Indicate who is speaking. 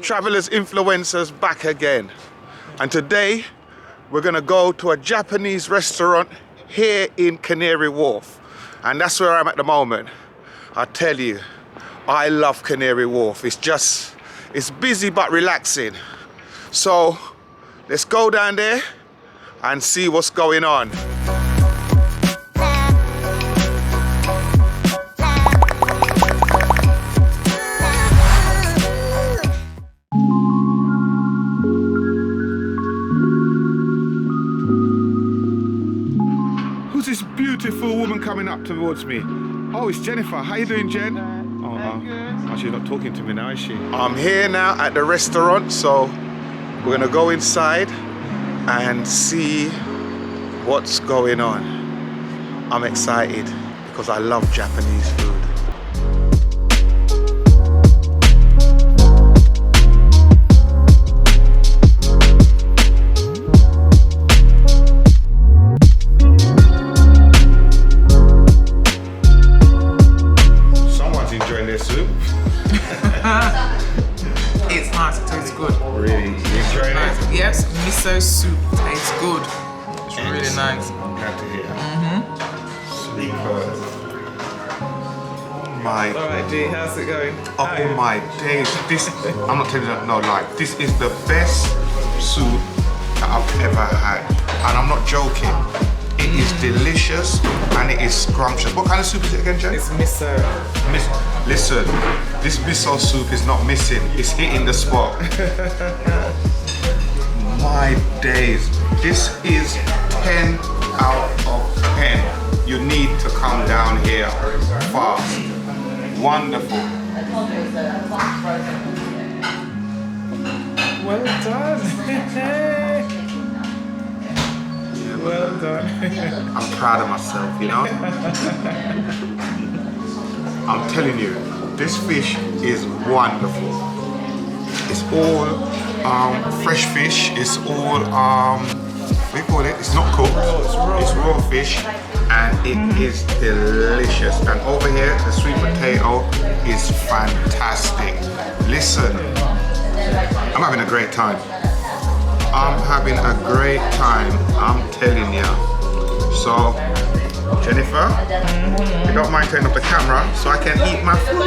Speaker 1: Travelers Influencers back again. And today we're gonna go to a Japanese restaurant here in Canary Wharf. And that's where I'm at the moment. I tell you, I love Canary Wharf. It's busy but relaxing. So let's go down there and see what's going on. Who's this beautiful woman coming up towards me? Oh, it's Jennifer. How you doing, Jen? Oh, she's not talking to me now, is she? I'm here now at the restaurant, so we're gonna go inside and see what's going on. I'm excited because I love Japanese food. Soup.
Speaker 2: It's nice, it tastes good.
Speaker 1: Really? You enjoying it?
Speaker 2: Yes, miso soup tastes good. It's really nice.
Speaker 1: Glad to hear. Superb. My.
Speaker 2: Alright, G, how's it going?
Speaker 1: Oh my days. This, I'm not telling you no lie. This is the best soup that I've ever had. And I'm not joking. It is delicious and it is scrumptious. What kind of soup is it again, Jen?
Speaker 2: It's miso.
Speaker 1: Listen, this miso soup is not missing. It's hitting the spot. My days. This is 10 out of 10. You need to come down here fast. Wonderful.
Speaker 2: Well done. Well done.
Speaker 1: I'm proud of myself, you know? I'm telling you, this fish is wonderful. It's all fresh fish. It's all, what do you call it? It's not cooked. It's raw fish and it is delicious. And over here, the sweet potato is fantastic. Listen, I'm having a great time. I'm having a great time, I'm telling you. So, Jennifer, you don't mind turning off the camera so I can eat my food.